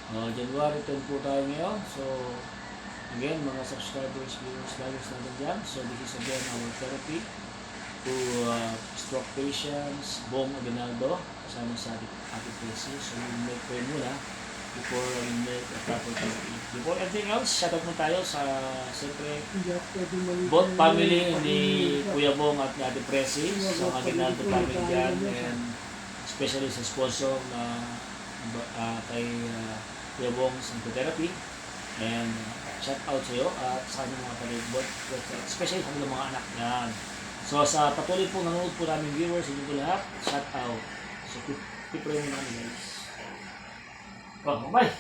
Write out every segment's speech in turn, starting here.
January 10 po tayo ngayon. So, again, mga subscribers, viewers, vloggers natin dyan. So, this is again our therapy to stroke patients, Bong Aguinaldo, kasama sa ating Tracy. So, we'll make prayer muna before we make a proper therapy. Before anything else, shoutout mo tayo sa, siyempre, both family ni Kuya Bong at ni Ate Tracy, sa Aguinaldo family dyan, and especially sa sponsor na kay Kuya Bong Psychotherapy, and shout out sa iyo at sa kanyang mga palibot, especially sa mga anak yan. So sa patuloy po nanonood po namin viewers, hindi po lahat, shout out. So pipray mo namin guys. Bye!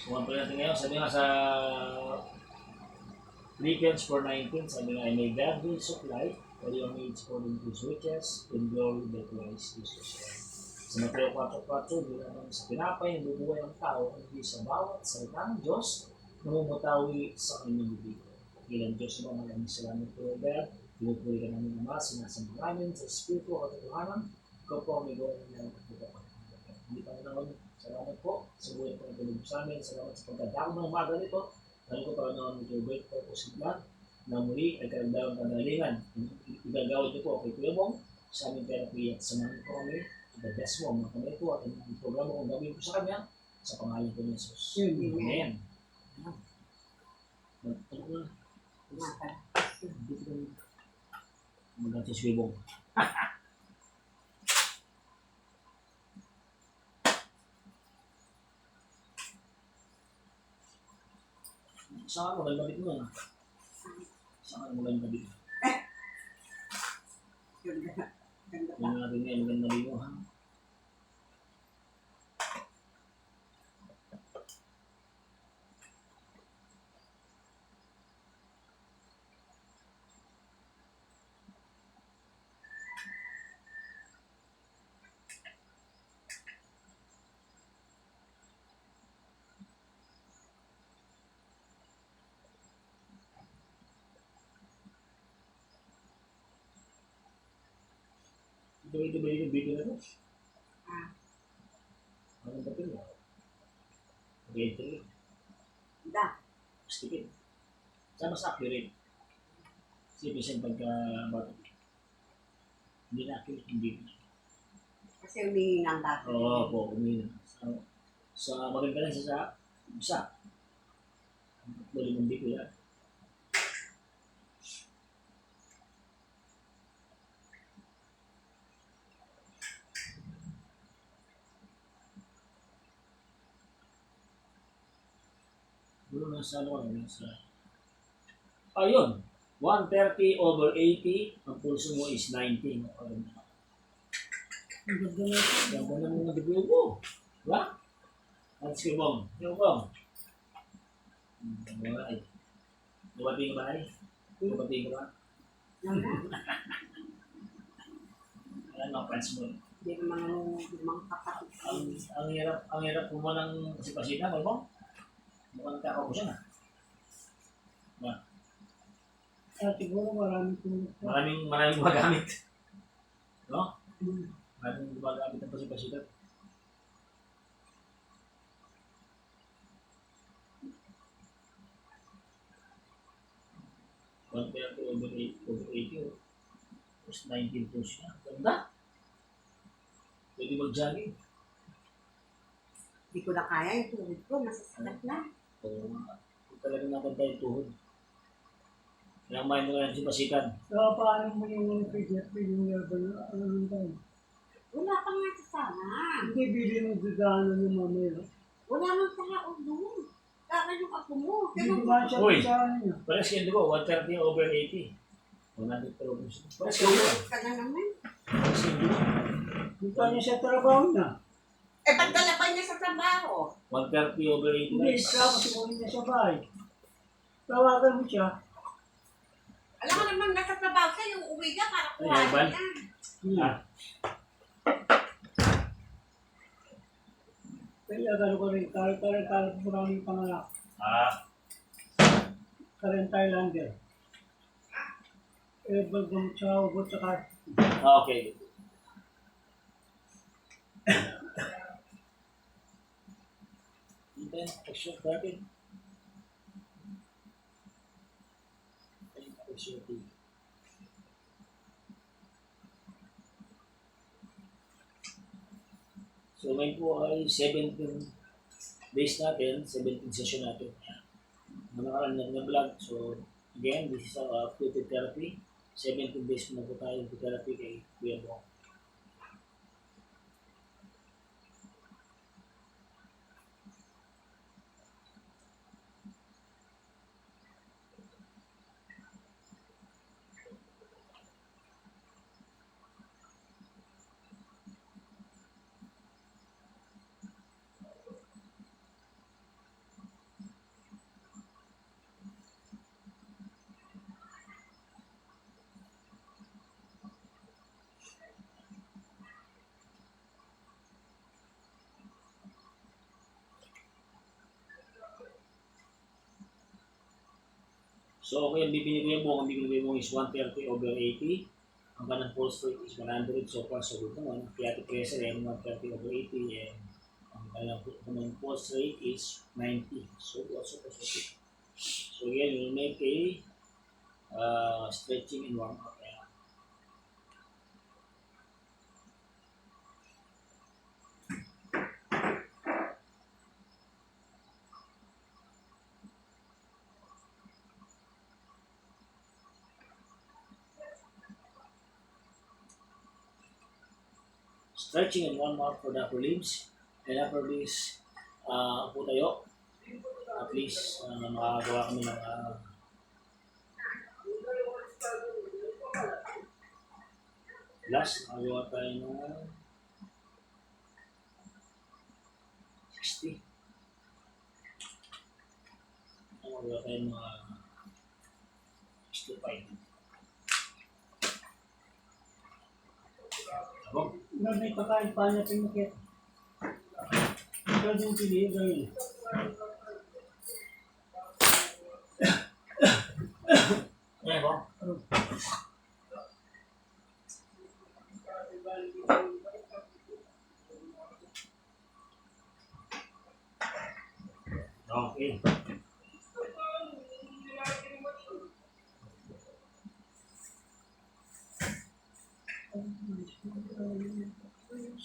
So po natin ngayon, sabi nga sa Philippians 4:19, sabi nga, may God will supply all your needs according to His riches in glory by Christ Jesus. Sa Mateo 4:4, hindi naman sa pinapay, bubuhay ang tao, hindi sa bawat salita ng Diyos, namumutawi sa kanyang bibig. Ilang Diyos mo, maraming salamat po, God. Pinupuli ka namin naman, sinasamba namin sa Espiritu at katotohanan. Ikaw po ang may gawa ng mga hindi pa naman, salamat po sa buhay po ng tulog sa amin. Salamat sa pagkadako ng umaga nito. Alam ko para naman ito great purpose plan na muli ay karagdagang kagalingan. Igagawad niyo po kay Kuya Bong sa aming therapy at samahan po kami. The-best mo, mga kamay po at ang programa kong gawin ko sa kanya sa pangalan ko ni Jesus. Amen. Ano ko na? Mag-atis Kuya Bong. Saan mo, magandang mo na? Saan mo magandang mo? Yung natin ngayon, magandang mo ha? Ito ba yung video na ito? Anong papel mo? Red. Da. Stipid. Saan mas accurate? Kasi pagka-bato. Hindi na accurate, hindi. Kasi humingi ng bato. Oo po, umina. So, maganda lang sa isa. Bali mong dito yan. Nasa ayun, 130/80, ang pulso mo is 90. Ang ganda na mga debut mo. Diba? Ang Bong. Bong. Dumating ka ba ay? Dumating ka ba? Ayan mga friends mo. Hindi naman mga kapatid. Ang hirap po mo ng sipasita, may Bong? Mukhang kakao ko siya na. Diba? Siguro Maraming gumagamit. No? Maraming gumagamit ng pasipasikat. Compared to over 80, tapos 19 pounds niya. Ganda! Pwede mag-jogging. Hindi ko na kaya yung tuhod ko. Masasakit na. Oo nga. Talagang naganda yung tuhod. Kailangan main mo nga yung sipasikan. So, paano mo yung pediatry yung level? Ano yung time? Wala pa nga sa sana. Hindi, bili mo gagano yung mamaya. Wala nang tao doon. Kaya yung ako mo. Hindi ba siya Uy! sa niya? Pares kayo ko, 130/80. 100 pero pares kayo ko. Ka na naman. Pares kayo ko. Hindi pa niya sa trabaho na. Eh, pagdala pa niya sa trabaho. 130/80 Hindi, guys. tapos siguro niya sa bahay. Tawagan mo siya. Alam mo naman, nasa trabaho siya, yung uwi ka para Ay, kuha Ivan. niya. Kaya gano'n ko rin, kare po namin yung panganak. Karen Thailander. Bagong siya, ugot sa Okay. And then, pag-short natin. And pag-short din. So, ngayon po ay 17 days natin, 17 session natin. Mga nakaraan na vlog. So, again, this is our updated therapy. 17 days po na po tayo ng therapy kay Kuya Bong. So, okay, ang bibili mo is 130 over 80. Ang kanang pulse rate is 100. So far, so good naman. Kaya ito pressure ay 130 over 80. And ang kanang pulse rate is 90. So, also positive. So, again, we'll make a stretching and warm up. Stretching and warm up for the upper limbs. And after this, upo tayo. At least, makagawa kami ng last, makagawa tayo ng 60. Makagawa tayo ng 65. Ako? May pakain pa niya pinakit. Ikaw yung pili, gawin. Ayan ko? Okay.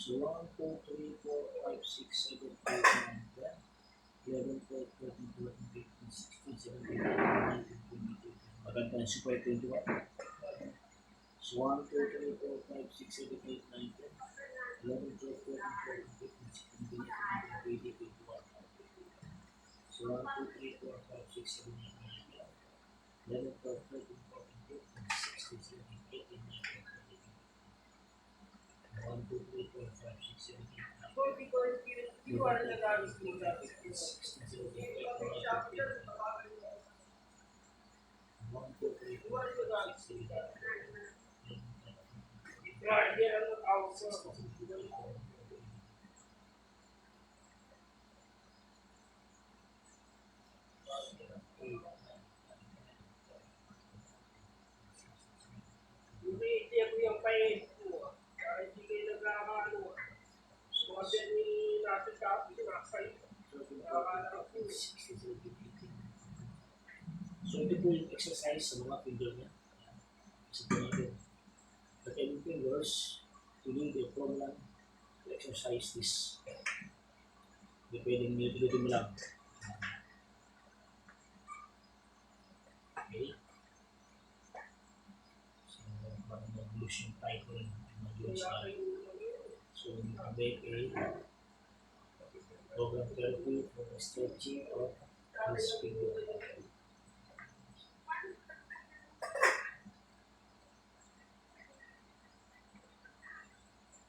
So 1, 2, 3, 4, 5, 6, 7, 8, 9, 10, 11, 12, 13, 14, 15, 16, 17, 18, 19, 20, 21. Maganda yung super 21. So 1, 2, 3, 4, 5, 6, 7, 8, 9, 10, 11, 12, 13, 14, 15, 16, 17, 18, 19, 20, 21. So 1, 2, 3, 4, 5, 6, 7, 8, 9, 10, 11, 12, 13, 14, 15, 16, 17, 18, 19, 20, 1, 2, 3, 4, 5, 6, 7, 8, 9, 10. Because you are the God who loves you. 16, 17, 18, 19, 20. 1, 2, 3, 4, 5, 6, 7, 8, 9, 10. Right here also. Hindi tiyak yung pain mo. Hindi kayo nagkakano. Mga din ni natin kapit na sa'yo. So ito po yung exercise sa mga finger niya. Isa po natin. The 10 fingers, you need a formula to exercise this. Hindi pwedeng nilito mo lang. Okay. So, parang mag-lose yung title rin. Mag-lose na. So, you can make a program therapy for the stretching of this finger.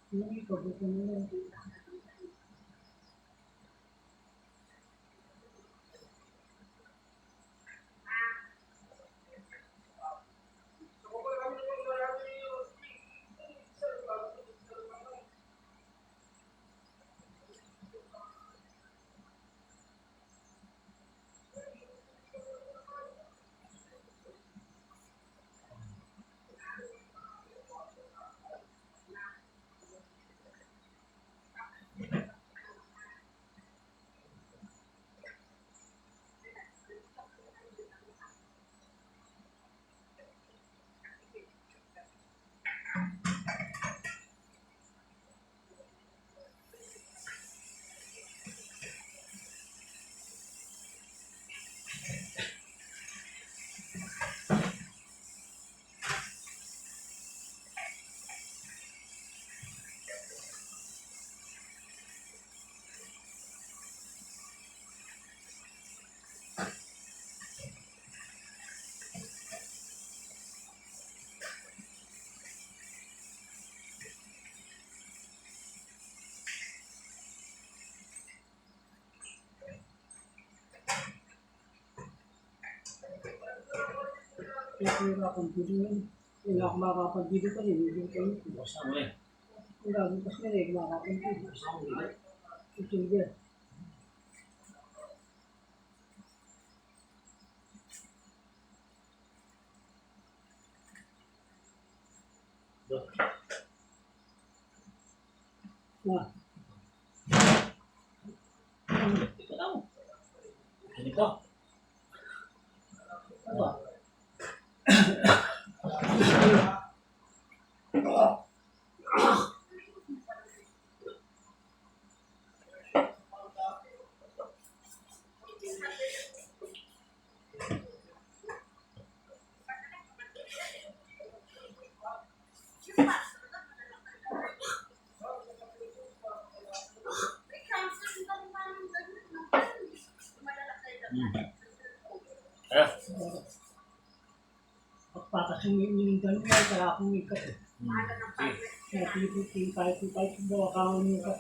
Yung ikaw, buto mo lang. Nahihirapan dito yun. Hindi ako makakapag dito pa rin. Hindi ko yun. Basta mo eh. Ang gabutas ka rin, makakapag dito. Basta mo dito. Susunod. Do. Na. Ito na mo. Ganito. Ano ba? Ah. Pagpatas yung inindan mo, kaya akong ikat eh. Sige. Kaya pipitin kahit bawa ka ang ikat.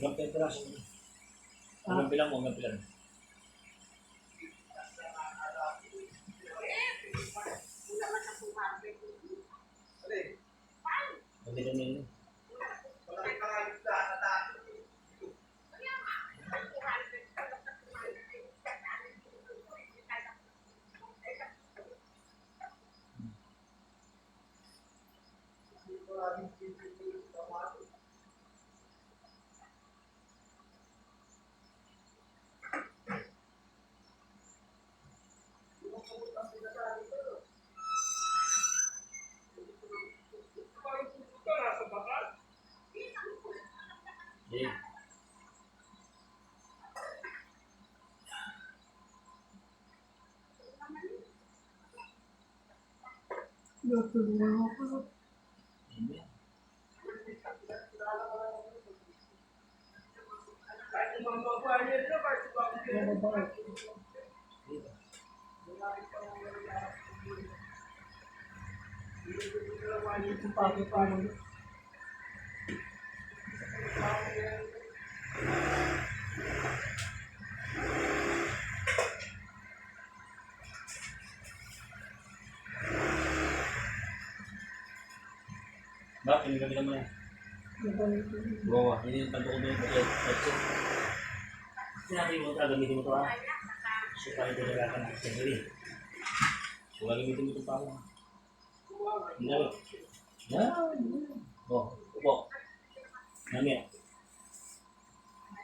Ilang piraso mo? Ilang bilang mo, ilang bilang. Hindi na nila. Ito, nasa bakal. Sige. Natulungan ako. Amen. Kahit yung mga babae nila, kahit yung mga Mga babae. Dito. Yung pagi-pagi. Bakit? Hindi kami naman. Oo, hindi yung pagkakot mo yung pagkakot. Sinabi mo ito, gamitin mo ito ha. So, kahit ito nagkakan ng sandali. So, gagamitin mo ito pa ako. Hindi. Yan. Oh, upo. Nami.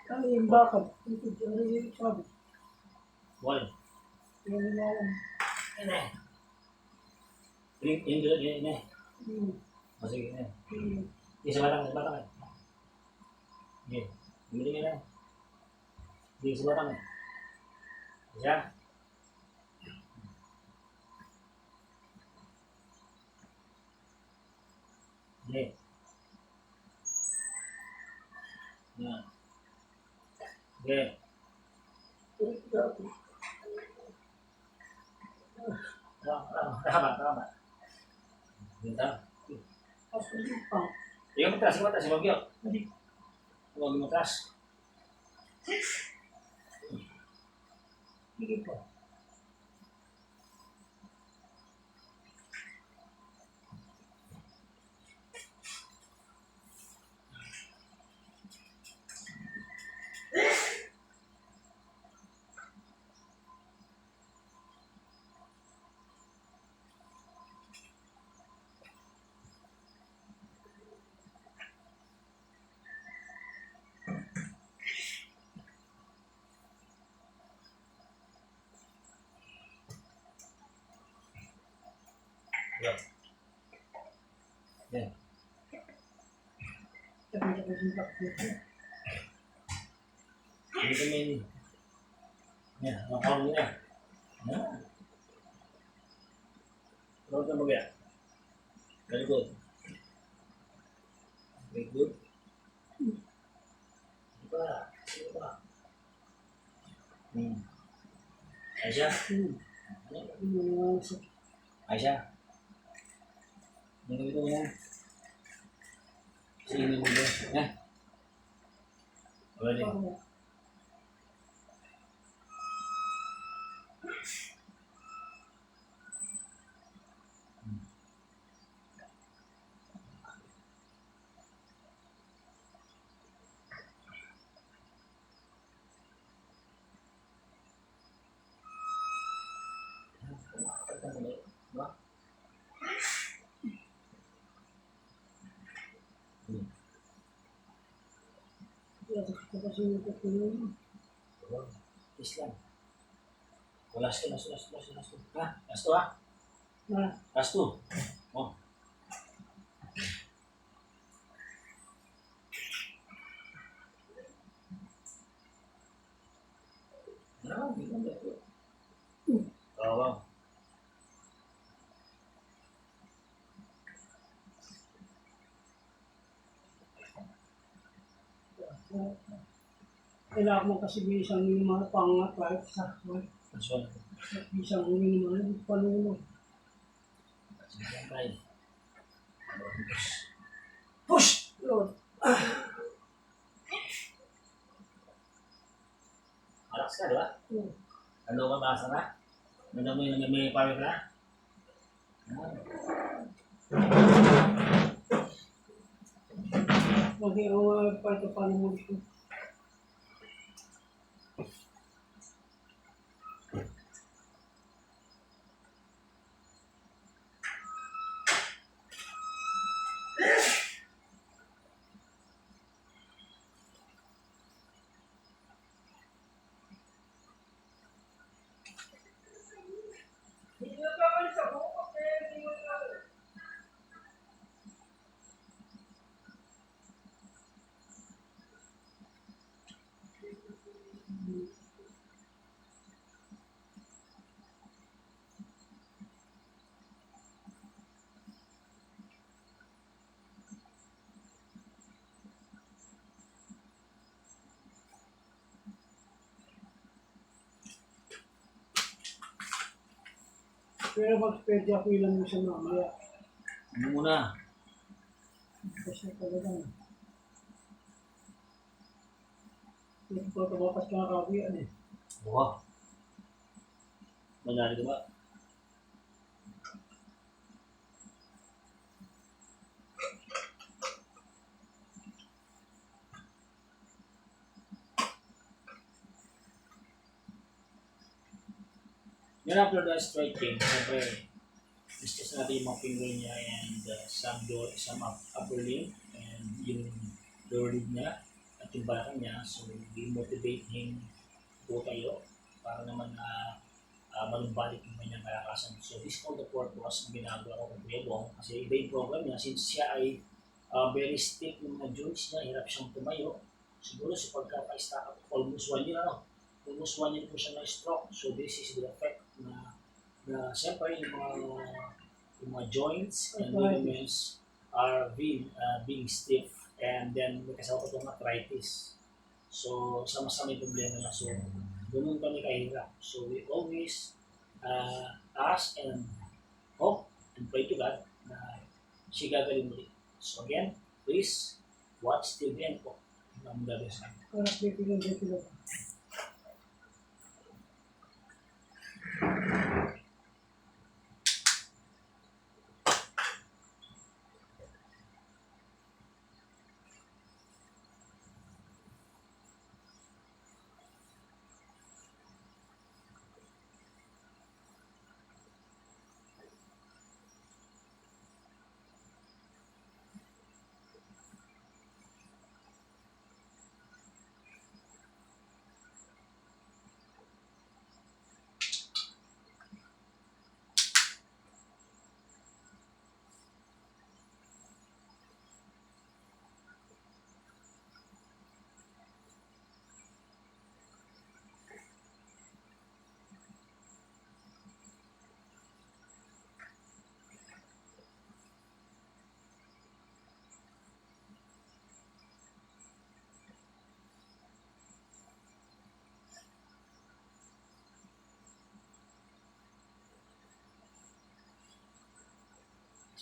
Ano yung bakal? Ito yung sabi. Wal. Yung nilalang. Ine. Yung dito, ine. O, sige, ine. Isa batang, isa batang. Sige. Gamitin nyo na. Sige, isa batang. Isa. Sige. Yan. Sige. Tama. Ganda. Tapos yung pang. Ikaw matras, ikaw matras, ikaw matras. Hindi. Huwag matras. Hindi pa. Yan. Yan. Sabi ko yung bakit. Hindi kami ini. Yan, makakaroon nyo na. Yan. Road na bagay. Very good. Very good. Sige pa. Sige pa. Aisha? Yung Aisha? Yung gawin mo na. Sige mo ba? Yan. Wala din. Ito kasi yung tutulong. Please lang. O, last two. Ha? Last two, ha? Na, Last two. Oh. No, hindi mo dito. Oo. kailangan mo kasi isang minimal pangat kahit sa That's one. isang minimal panulong. Sige, tayo. Push! Lord, Relax ka, di ba? Ano ka, basa na? Ano mo yung may power na? mag-iawag pa ito paano mo gusto. Hindi na kami sa buko, kaya hindi mo na. Pero mag-pwede ako ilang mo siya mamaya. Ano muna? Kasi talaga. Hindi ko tumakas ka kakabiyan eh. Oo. Manali ka ba? Yan after the stretching, siyempre, discuss natin yung mga finger niya and some upper limb and yung lower limb niya at yung balakang niya. So, we motivate him po tayo para naman manumbalik yung kanyang kalakasan. So, this is all the purpose ng ginagawa ko kung Kuya Bong kasi iba yung program niya since siya ay very stiff yung mga joints niya, hirap siyang tumayo. Siguro sa pagkaka-stack up almost 1 year, almost 1 year po siya na-stroke. So, this is the effect na siyempre yung mga joints and ligaments are being stiff and then may kasama pa itong arthritis. So, sama-sama yung problema niya. So, ganun kami kahirap. So, we always ask and hope and pray to God na siya gagaling ulit. So, again, please watch till the end po. Ang gagawin sa amin. Para dito.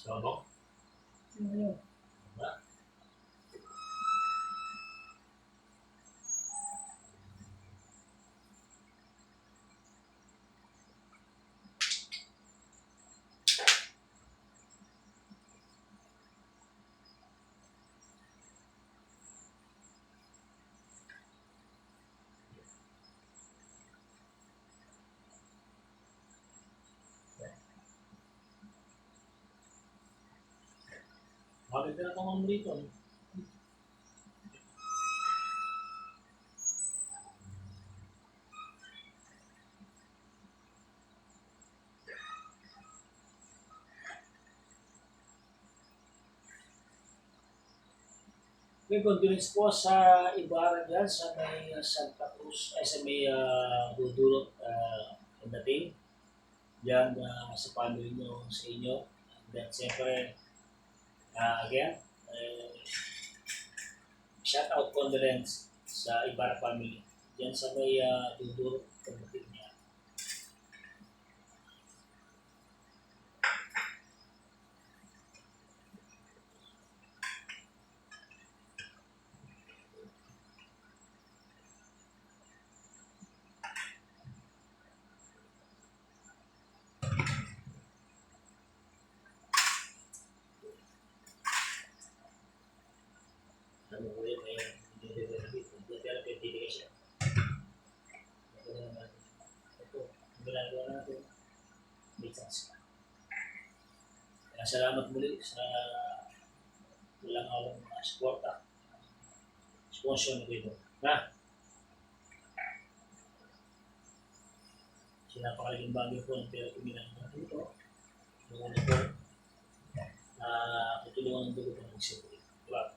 So, Bong, Ayun. diba? Bakit ka na tumang rito? Okay, condolence po sa Ibarra dyan, sa may Santa Cruz, ay sa may Dudurot, Dating. Diyan sa family nyo, sa inyo. And then, siyempre, again, shout out condolence sa Ibarra family. Diyan sa may Dudurot, Dating niya. Ano ko yun, may dedication. Ito, ang ginagawa natin, business. Kaya salamat muli sa walang awang mga suporta, sponsor na dito. Na, sinapakalaking bagay po ng pera kumilang natin ito. Noon po, na tutulungan ng dugo ng isip. Diba?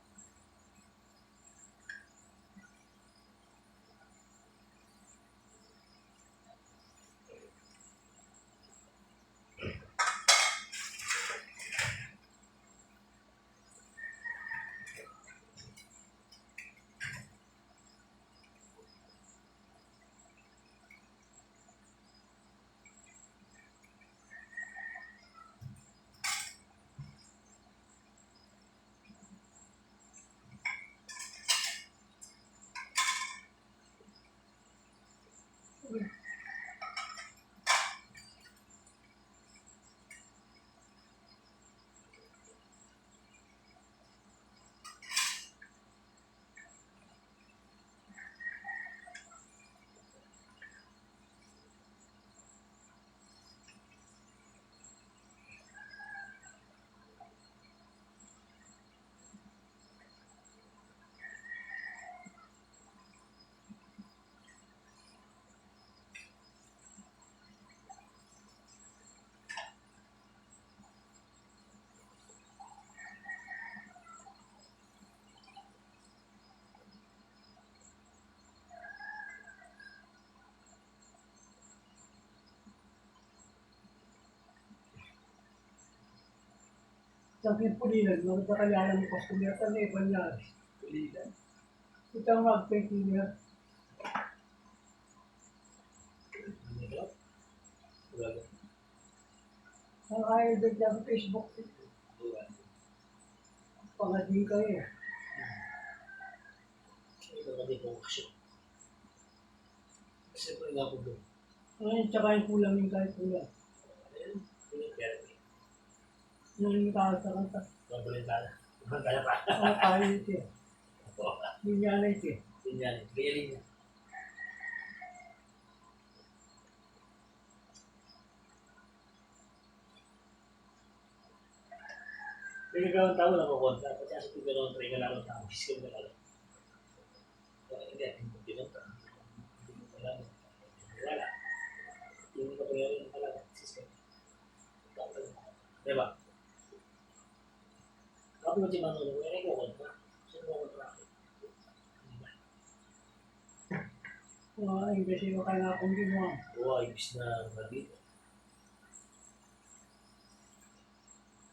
Sabi pulilan, magkakayaan ng customer sa iba niya. Pulilan. Ito ang mag-take niya. Ano ito? Wala ko. Ang ayaw din niya sa Facebook. Wala. Pangadin kayo. Ito na din po kasi. Siyempre nga po doon. Ngayon, tsaka yung kulang yung kahit kulang. Ayun, pinag-therapy. Yung kakasa kanta. Mabalintana. Kaya pa. Ang kaya ito eh. Yung yan ito eh. Yun yan. Galing niya. Pinagawang tao na ko kontra. Pati sa pagkakaroon tayo ka lang tao. Fiscal ka lang. Hindi, hindi pinunta. Wala. Yung nangyari ng talaga. Fiscal. Diba? Kapag mo si Manolo, may ko kontra. Sino mo kontra? Imbes yung kaya akong ginawa. Oo, ibis na mali.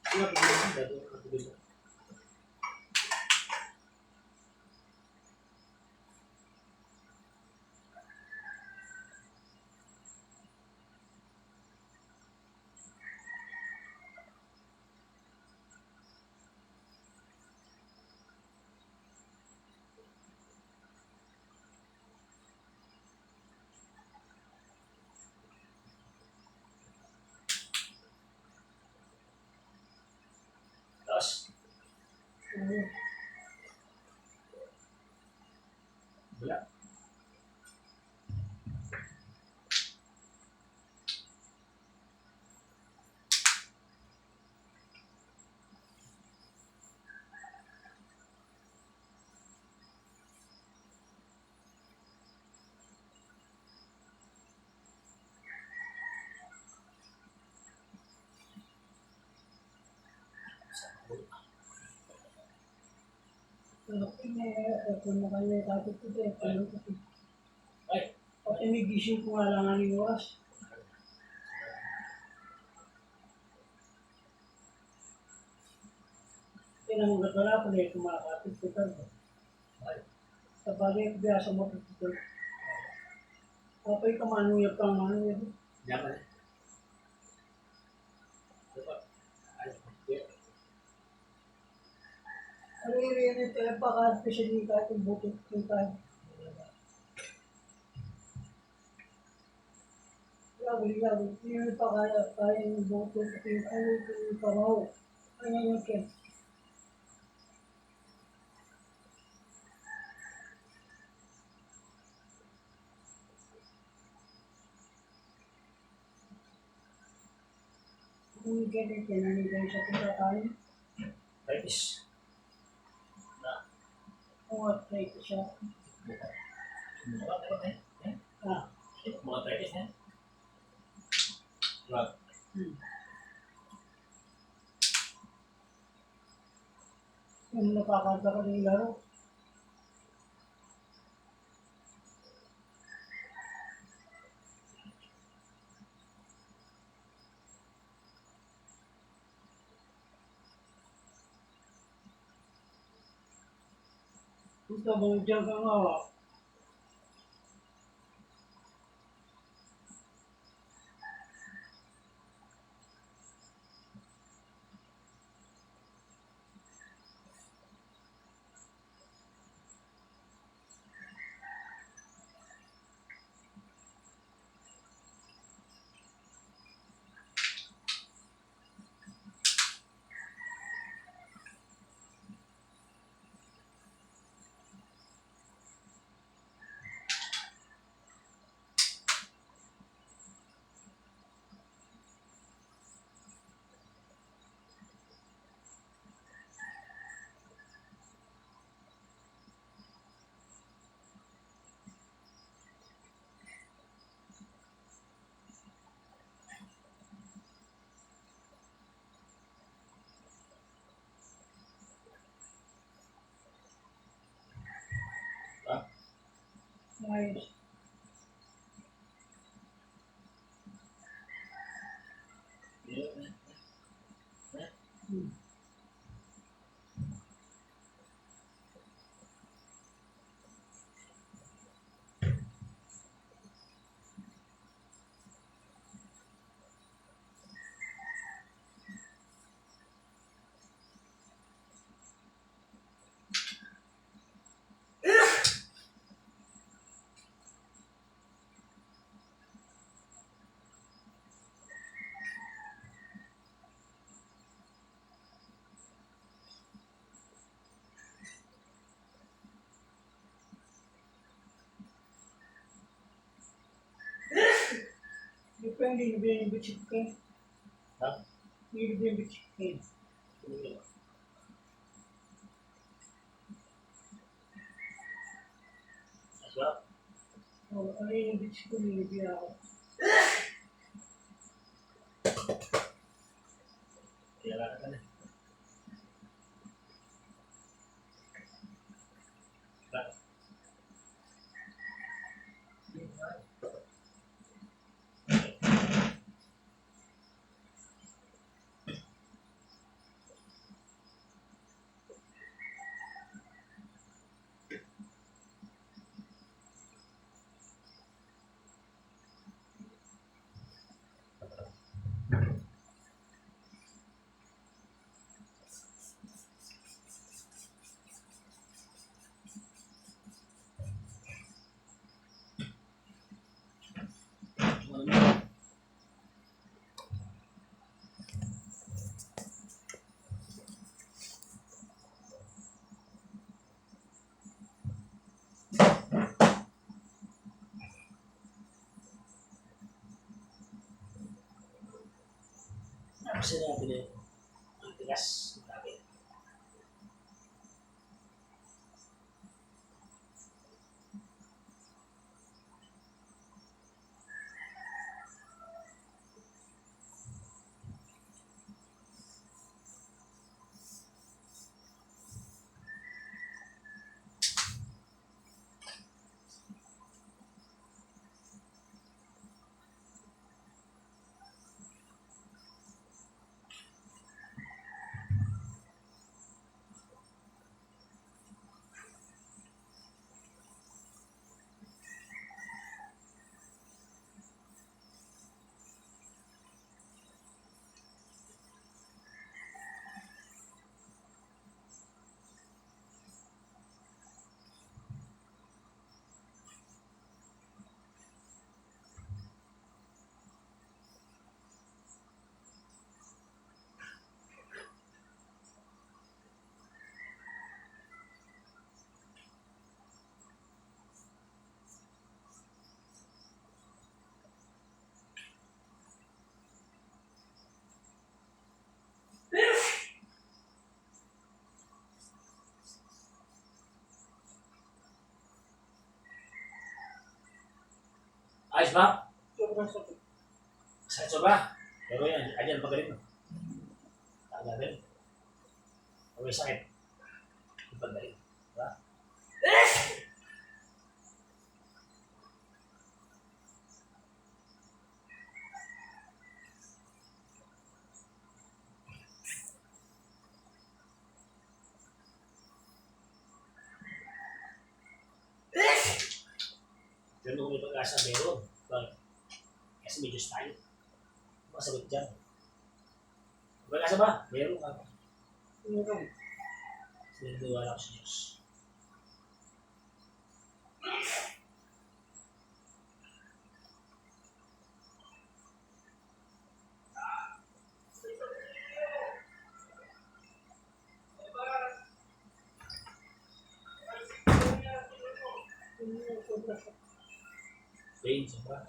Sila pag-ibig na doon. Pag-ibig na. Tapos, wala. Kung makanya tapos ko eh, kung kasi. Ay, Pati may gising ko nga lang ang oras. Tinanong wala ko na ito makakapit ko tayo. Sa bagay ko biya sa motor ko. Kapay ka manuyap kang manuyap. diyan ka na. Diba? Ay, yeah. Ano yung rin ito, baka specially kahit yung buto yung tayo. Grabe. Yung pa kaya yung buto kasi yung ano yung kamaw. Ano yung ken. Yung ken yung kinanigay sa pagkakain. Tapos, Kung at try ko siya. mga tapos eh. Ah, Mga tapos eh. Right. yung nakakanta ka ng laro. Ito ba yung dyan kang awa? Ayos. Depende yung binibig chicken. Ha? Binibig chicken. Aswa? O, ano yung bitch ko, binibig ako. Kaya ka na. Kasi natin eh, ang tigas. Grabe. Ayos ba? Sobrang sakit. Sakit sobra? Pero yan, ayan, pagaling mo. Tagaling. Huwag may sakit. Pagaling. Diba? Pero kung may pag-asa, meron. Bakit? Kasi medyo tayo. Masagot dyan. May pag-asa ba? Meron ka. Meron. Sininiwala ko sa Diyos. Sobrang sakit. Pain, sobra.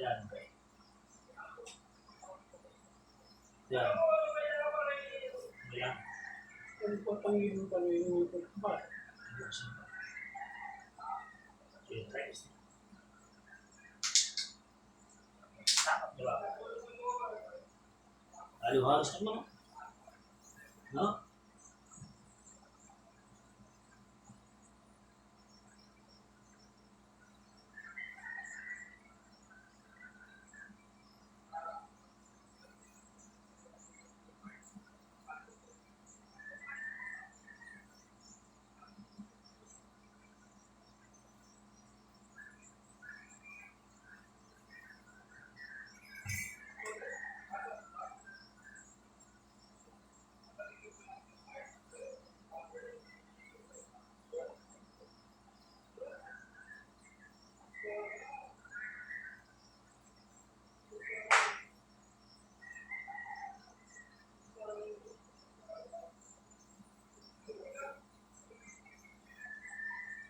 Yan. Yan. Yan. Ang patangin pa rin yung ba? Yan, try this. Tama, diba? Halos ka naman. No?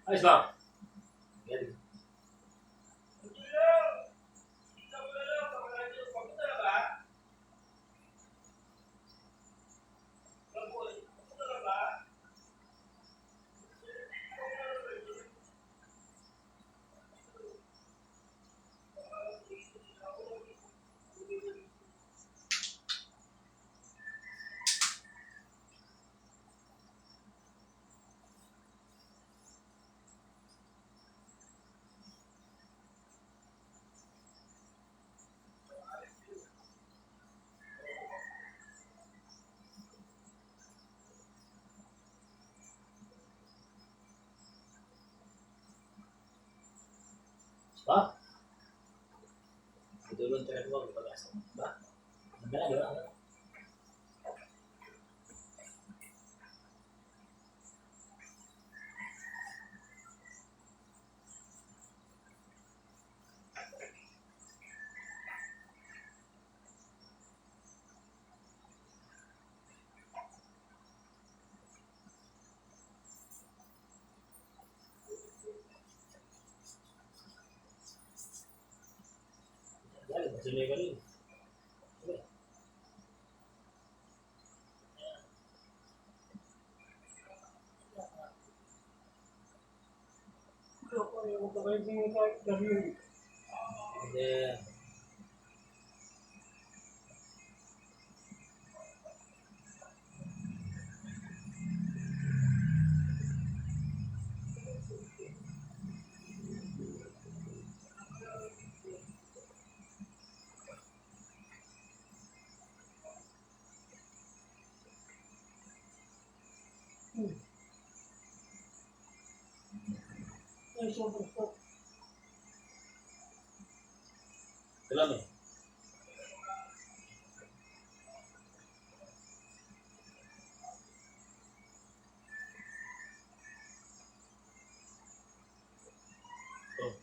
Ayos ba? Yan. Ba? Ito yung talaga mo, pag-asa. Ba? Magdala, di ba? Dali, masunay ka rin. Sige. Ako yung pagkain mo kahit dahil. And then, Ay, sobrang sakit. alam eh. Oh.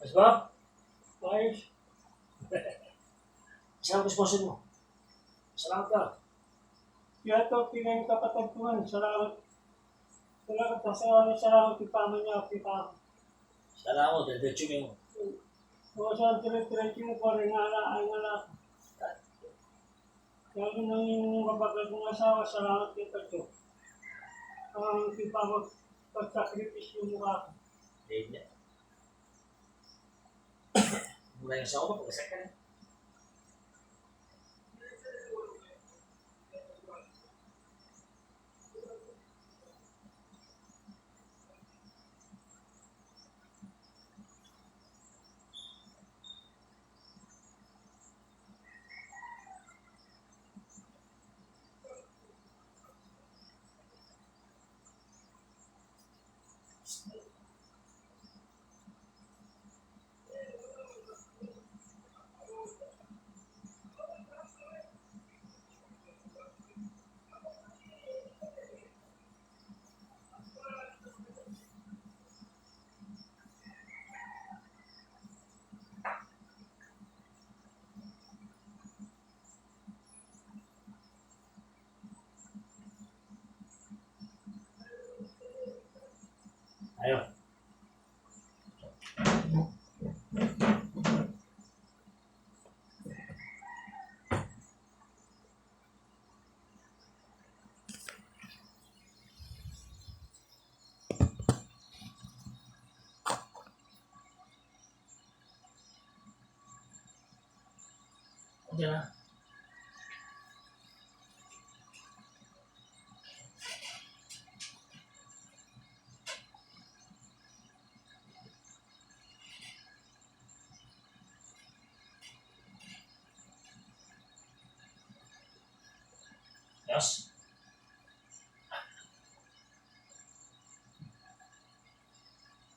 Mas ba? Ayos. Salamat sa sponsor mo. Salamat ka. Kaya ito, tingnan yung kapatid ko man. Salamat. Salamat ipaman niya. Ipaman. Salamat, diretso mo. Kung saan tira-tira mo pa rin ay ngala. Lalo nang yung mabagad mong asawa, salamat kita ito. Ang ipaman pagsakripisyo mo ka. Hindi. Mula yung sa ako, pag-asak ka na. Ayaw. Diyan na. Yes.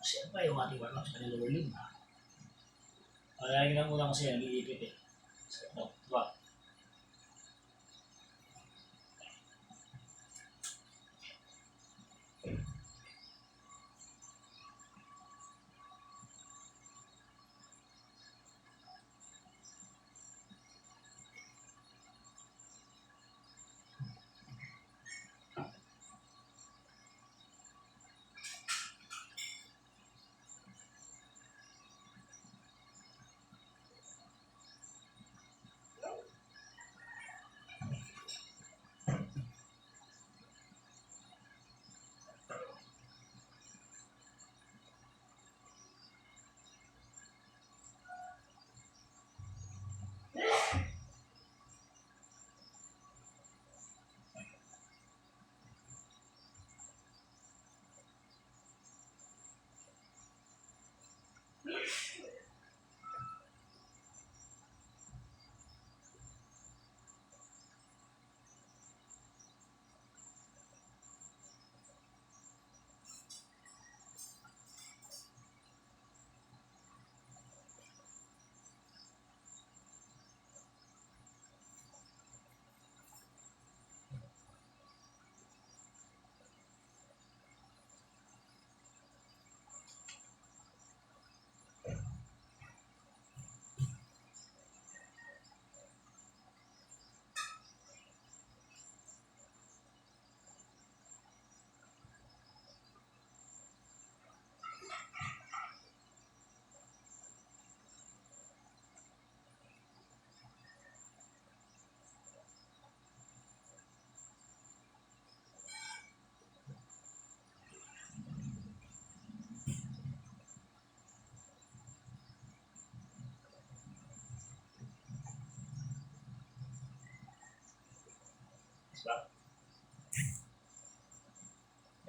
Siyempre, yung ating warlock sa kanila ulit. Lagi na muna kasi nag-iipit eh. So, diba? Diba?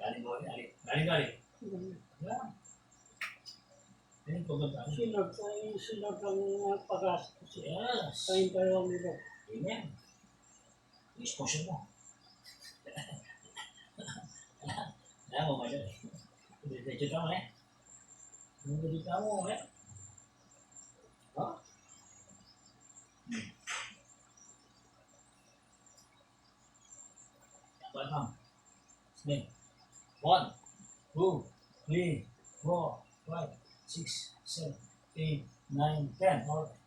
Galing mo, galing. Galing. Yeah. Galing ko ba? Sinag ang pag-asa. Yes. Kain tayo nila. Amen. Exposure mo. Alam mo ba yun? Diretso ka mo eh. Diretso ka mo eh. Ha? Welcome. Spin. 1, 2, 3, 4, 5, 6, 7, 8, 9, 10. Alright.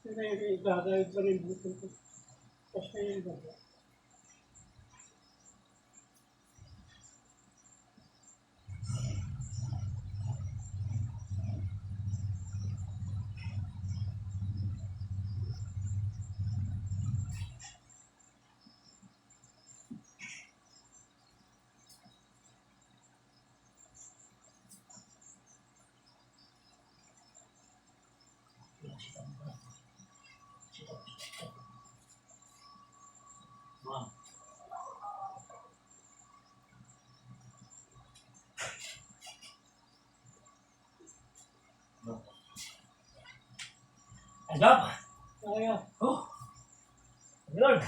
Kasi gagawin pa rin buto ko. Kasi yung gagawin. Wow. Agap! Kaya, Oh! Lord!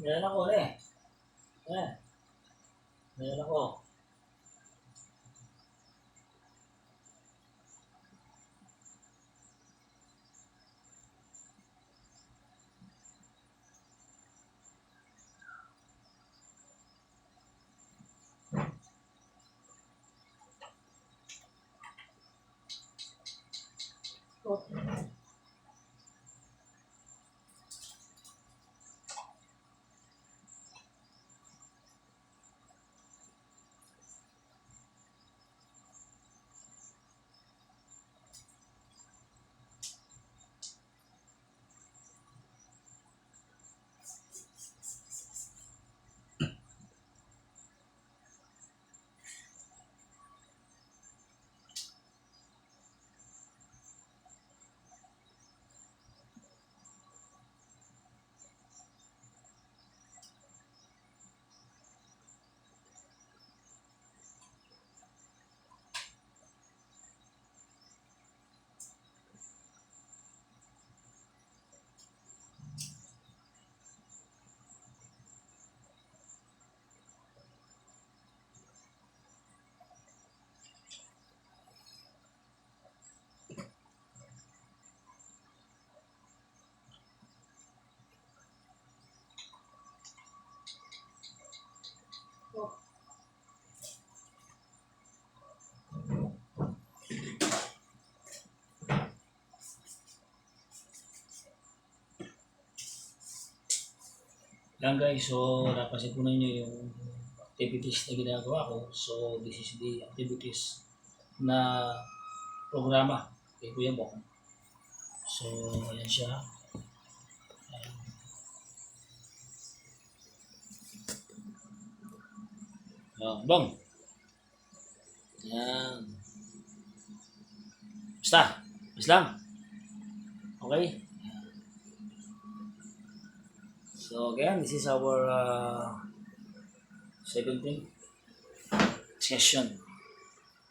Meron ako eh. Eh, meron ako. Yan guys, so napansin ko ninyo yung activities na ginagawa ko. So this is the activities na programa kay Kuya Bong. So ayan siya. Ayan. Bong. Yan. Basta. Islam. Okay? So again, this is our second thing. Session.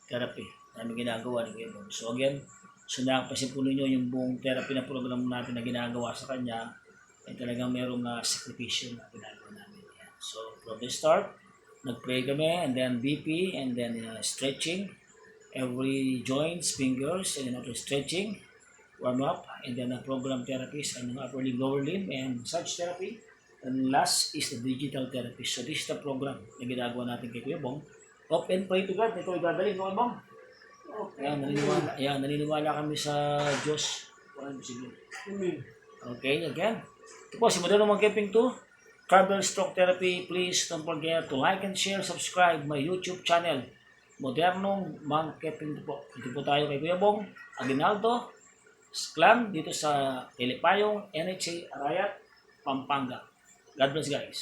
Therapy. Namin ginagawa ni Kuya Bong. So again, sundapasin po ninyo yung buong therapy na program natin na ginagawa sa kanya. Ay talagang merong sakripisyo na ginagawa namin. Yan. So from the start, nag-pray kami, and then BP, and then stretching. Every joints, fingers, and then after stretching, warm up, and then program therapies, and upper limb, lower limb, and massage therapy. And last is the digital therapy. So this is the program na ginagawa natin kay Kuya Bong. Hope and pray to God. Ito ay gagaling, no, Bong? Naniniwala kami sa Diyos. Sige. Amen. Okay, again. Ito po, si Moderno Magkeping 2. Carpal Stroke Therapy. Please don't forget to like and share, subscribe my YouTube channel. Modernong Magkeping po. Ito po tayo kay Kuya Bong Aguinaldo Clan dito sa Telipayong, NHA, Arayat, Pampanga. God bless guys.